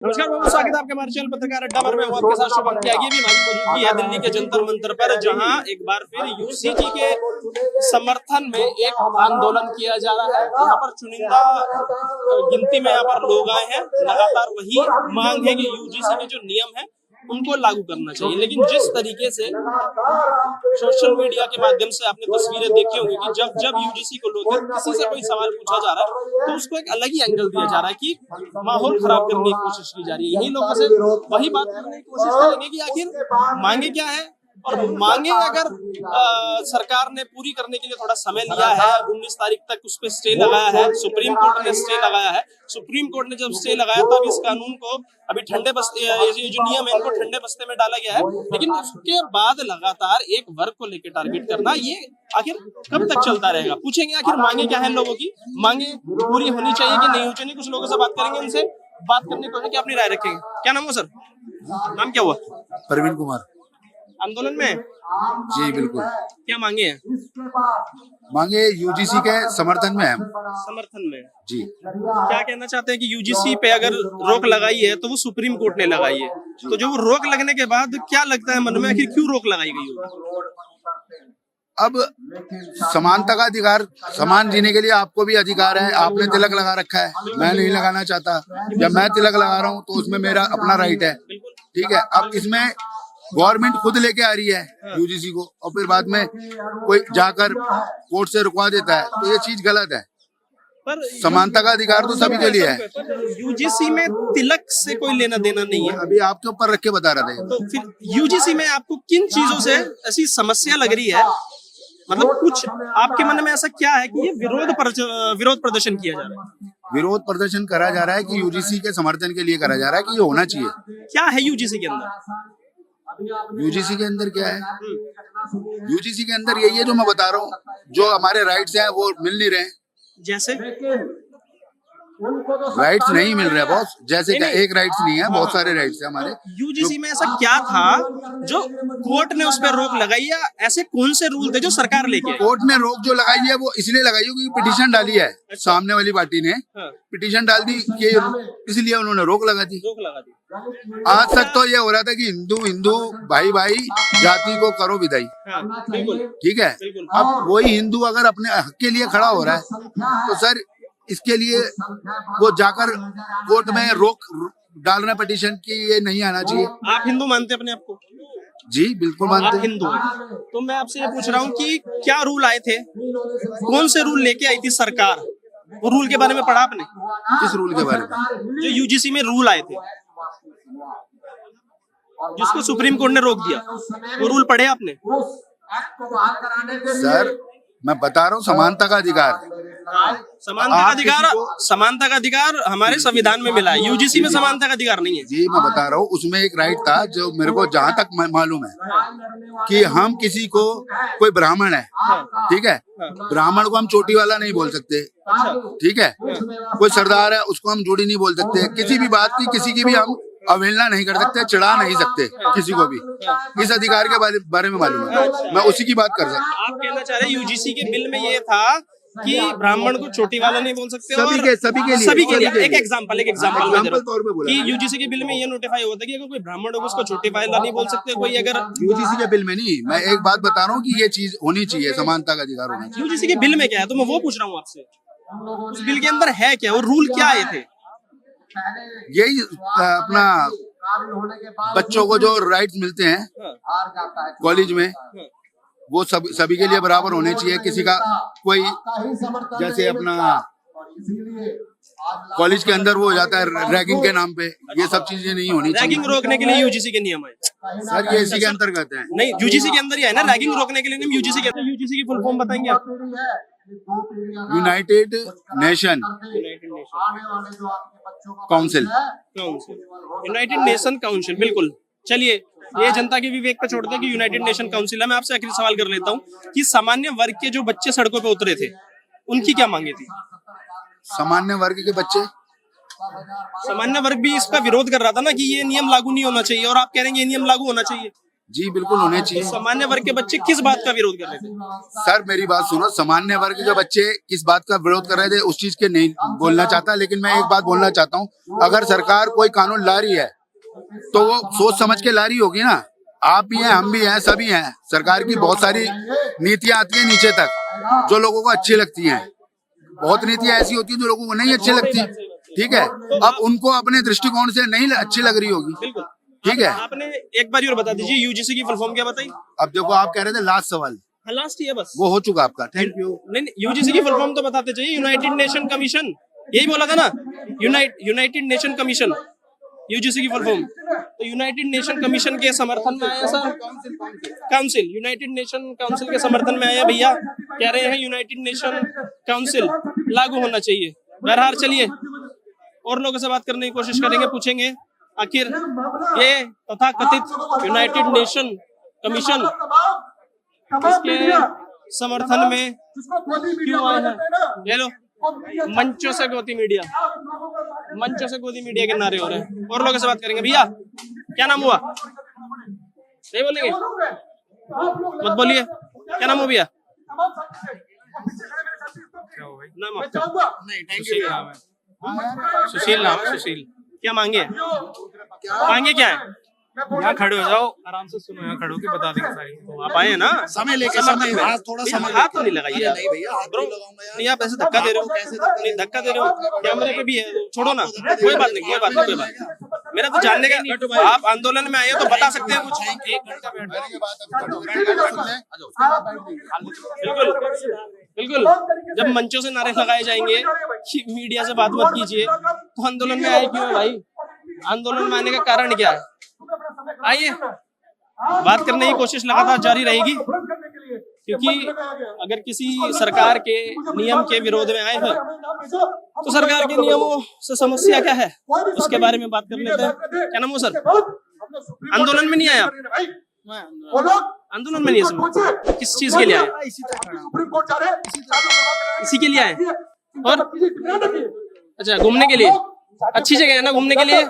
नमस्कार बाबू, स्वागत है आपके हमारे चैनल पत्रकार अड्डा में। हूं आपके साथ शुभम त्यागी। भी हमारी मौजूदगी है दिल्ली के जंतर मंतर पर, जहां एक बार फिर यूजीसी के समर्थन में एक आंदोलन किया जा रहा है। यहाँ पर चुनिंदा गिनती में यहाँ पर लोग आए हैं। लगातार वही मांग है कि यूजीसी के जो नियम है उनको लागू करना चाहिए। लेकिन जिस तरीके से सोशल मीडिया के माध्यम से आपने तस्वीरें देखी होंगी कि जब जब यूजीसी को लेकर किसी से कोई सवाल पूछा जा रहा है तो उसको एक अलग ही एंगल दिया जा रहा है कि माहौल खराब करने की कोशिश की जा रही है। यही लोगों से वही बात करने की कोशिश करेंगे कि आखिर मांगे क्या है, और मांगे अगर सरकार ने पूरी करने के लिए थोड़ा समय लिया है। 19 तारीख तक उस पर स्टे लगाया है, सुप्रीम कोर्ट ने स्टे लगाया है। सुप्रीम कोर्ट ने जब स्टे लगाया तब इस कानून को अभी ठंडे बस्ते, ये जो नियम है इनको ठंडे बस्ते में डाला गया है। लेकिन उसके बाद लगातार एक वर्ग को लेकर टारगेट करना, ये आखिर कब तक चलता रहेगा? पूछेंगे आखिर मांगे क्या है लोगों की, मांगे पूरी होनी चाहिए कि नहीं होनी चाहिए। कुछ लोगों से बात करेंगे, उनसे बात करने को है कि अपनी राय रखेंगे। क्या नाम हो सर? नाम क्या हुआ? प्रवीण कुमार। आंदोलन में? जी बिल्कुल। क्या मांगे हैं? मांगे यूजीसी के समर्थन में है। समर्थन में जी। क्या कहना चाहते हैं कि यूजीसी पे अगर रोक लगाई है तो वो सुप्रीम कोर्ट ने लगाई है, तो जो वो रोक लगने के बाद क्या लगता है मन में, आखिर क्यों रोक लगाई गई होगी? अब समानता का अधिकार, समान जीने के लिए आपको भी अधिकार है। आपने तिलक लगा रखा है, मैं नहीं लगाना चाहता। जब मैं तिलक लगा रहा हूँ तो उसमें मेरा अपना राइट है, ठीक है। अब इसमें गवर्नमेंट खुद लेके आ रही है यूजीसी को, और फिर बाद में कोई जाकर कोर्ट से रुकवा देता है, तो ये चीज गलत है। पर समानता का अधिकार तो सभी के लिए है। यूजीसी में तिलक से कोई लेना देना नहीं है। अभी आपके ऊपर रख के बता रहे थे। तो फिर यूजीसी में आपको किन चीजों से ऐसी समस्या लग रही है? मतलब कुछ आपके मन में ऐसा क्या है कि ये विरोध प्रदर्शन किया जा रहा है? विरोध प्रदर्शन करा जा रहा है कि यूजीसी के समर्थन के लिए करा जा रहा है कि ये होना चाहिए। क्या है यूजीसी के अंदर? यूजीसी के अंदर क्या है? यूजीसी के अंदर यही है जो मैं बता रहा हूँ, जो हमारे राइट्स हैं वो मिल नहीं रहे। जैसे राइट्स नहीं मिल रहे बॉस। जैसे क्या एक राइट्स नहीं है, बहुत सारे राइट्स हैं हमारे। यूजीसी में ऐसा क्या था जो कोर्ट ने उस पर रोक लगाई, या ऐसे कौन से रूल थे जो सरकार लेके आई? कोर्ट ने रोक जो लगाई है वो इसलिए लगाई है क्योंकि पिटीशन डाली है। सामने वाली पार्टी ने पिटीशन डाल दी कि इसलिए उन्होंने रोक लगा दी। आज तक तो ये हो रहा था कि हिंदू हिंदू भाई भाई जाति को करो विदाई, ठीक है। अब वही हिंदू अगर अपने हक के लिए खड़ा हो रहा है तो सर इसके लिए वो जाकर कोर्ट में रोक डालना पिटीशन की, ये नहीं आना चाहिए। आप हिंदू मानते हैं अपने आप को? जी बिल्कुल मानते हैं। हिंदू। तो मैं आपसे ये पूछ रहा हूँ कि क्या रूल आए थे, कौन से रूल लेके आई थी सरकार? वो रूल के बारे में पढ़ा आपने? किस रूल के बारे में? जो यूजीसी में रूल आए थे जिसको सुप्रीम कोर्ट ने रोक दिया, वो रूल पढ़े आपने? सर मैं बता रहा हूँ, समानता का अधिकार। समानता का अधिकार हमारे संविधान में मिला है। यूजीसी में समानता का अधिकार नहीं है। जी मैं बता रहा हूँ, उसमें एक राइट था जो मेरे को जहाँ तक मालूम है कि हम किसी को, कोई ब्राह्मण है, ठीक है, ब्राह्मण को हम चोटी वाला नहीं बोल सकते, ठीक है। कोई सरदार है उसको हम जोड़ी नहीं बोल सकते। किसी भी बात की, किसी की भी हम अवहेलना नहीं कर सकते, चढ़ा नहीं सकते किसी को भी। इस अधिकार के बारे में मालूम है, मैं उसी की बात कर सकता। आप कहना चाह रहे हैं यूजीसी के बिल में ये था कि ब्राह्मण को चोटी वाला नहीं बोल सकते? सभी के लिए। एक एग्जांपल कि यूजीसी के बिल में ये नोटिफाई होता है कि अगर कोई ब्राह्मण होगा उसको चोटी वाला नहीं बोल सकते कोई। अगर यूजीसी के बिल में नहीं, मैं एक बात बता रहा हूँ कि ये चीज होनी चाहिए, समानता का अधिकार होना चाहिए। यूजीसी के बिल में क्या है, तो मैं वो पूछ रहा हूँ आपसे, उस बिल के अंदर है क्या, वो रूल क्या आए थे? यही अपना बच्चों को जो राइट्स मिलते हैं कॉलेज में, वो सभी के लिए बराबर होने चाहिए। किसी का कोई जैसे अपना कॉलेज के अंदर वो हो जाता है रैगिंग के नाम पे, ये सब चीजें नहीं होनी चाहिए। रैगिंग रोकने के लिए यूजीसी के नियम है सर, ये इसी के अंतर्गत है। नहीं, यूजीसी के अंदर ही है ना रैगिंग रोकने के लिए नियम यूजीसी के अंदर। यूजीसी की फुल फॉर्म बताएंगे आप? United nation council. United nation council, बिल्कुल। चलिए, ये जनता के विवेक पे छोड़ते हैं कि यूनाइटेड नेशन काउंसिल है। मैं आपसे आखिरी सवाल कर लेता हूँ कि सामान्य वर्ग के जो बच्चे सड़कों पे उतरे थे उनकी क्या मांगे थी? सामान्य वर्ग के बच्चे, सामान्य वर्ग भी इसका विरोध कर रहा था ना कि ये नियम लागू नहीं होना चाहिए, और आप कह रहे हैं ये नियम लागू होना चाहिए। जी बिल्कुल होने चाहिए। सामान्य वर्ग के बच्चे किस बात का विरोध कर रहे थे? सर मेरी बात सुनो, सामान्य वर्ग के बच्चे किस बात का विरोध कर रहे थे उस चीज के नहीं बोलना चाहता, लेकिन मैं एक बात बोलना चाहता हूँ, अगर सरकार कोई कानून ला रही है तो वो सोच समझ के ला रही होगी ना। आप भी हैं, हम भी हैं, सभी हैं। सरकार की बहुत सारी नीतियां आती है नीचे तक जो लोगों को अच्छी लगती हैं, बहुत नीतियां ऐसी होती है जो लोगों को नहीं अच्छी लगती, ठीक है। अब उनको अपने दृष्टिकोण से नहीं अच्छी लग रही होगी, बिल्कुल ठीक है। आपने एक बार और बता दीजिए यूजीसी की फुल फॉर्म क्या बताई? अब देखो आप कह रहे थे लास्ट सवाल, हाँ लास्ट ही है बस, वो हो चुका आपका, थैंक यू। नहीं यूजीसी की फुल फॉर्म तो बताते चाहिए। यूनाइटेड नेशन कमीशन, यही बोला था ना, यूनाइटेड नेशन कमीशन, यूजीसी की फुल फॉर्म। तो यूनाइटेड नेशन कमीशन के समर्थन में आया sir, council, United nation council के समर्थन में आया भैया, कह रहे हैं यूनाइटेड नेशन काउंसिल लागू होना चाहिए। बहरहाल चलिए और लोगों से बात करने की कोशिश करेंगे, पूछेंगे आखिर ये तथाकथित यूनाइटेड नेशन कमीशन इसके समर्थन में क्यों आए हैं। ये लो मंचों से गोदी मीडिया, मंचों से गोदी मीडिया के नारे हो रहे हैं। और लोगों से बात करेंगे। भैया क्या नाम हुआ? नहीं बोलेंगे? मत बोलिए, क्या नाम हो भैया? नाम आपका? सुशील नाम है, सुशील। क्या मांगे? मांगे क्या है? यहाँ खड़े हो जाओ, आराम से सुनो, यहाँ खड़े होके बता देंगे सारी। तो आप आए हैं ना, समय लेके, समय हाथ थोड़ा समय हाथ तो नहीं लगाइए आप। नहीं भैया, हाथ ब्रो, नहीं लगाऊंगा यार। नहीं आप ऐसे धक्का दे रहे हो, कैसे धक्का नहीं धक्का दे रहे हो, कैमरे पे भी है, छोड़ो ना, कोई बात नहीं, कोई बात नहीं, कोई बात नहीं। मेरा तो जानने का, आप आंदोलन में आए हो तो बता सकते हैं कुछ। बिल्कुल बिल्कुल, जब मंचों से नारे लगाए जाएंगे कि मीडिया से बात मत कीजिए, तो आंदोलन में आए क्यों है भाई? आंदोलन में आने का कारण क्या है? आइए बात करने की कोशिश लगातार जारी रहेगी, क्योंकि अगर किसी सरकार के नियम के विरोध में आए हैं तो सरकार के नियमों से समस्या क्या है उसके बारे में बात कर लेते हैं। क्या नाम हो सर? आंदोलन में नहीं आए आप? आंदोलन में नहीं है? किस चीज के लिए आए? इसी के लिए आए? और अच्छा घूमने के लिए? अच्छी जगह है ना घूमने के लिए?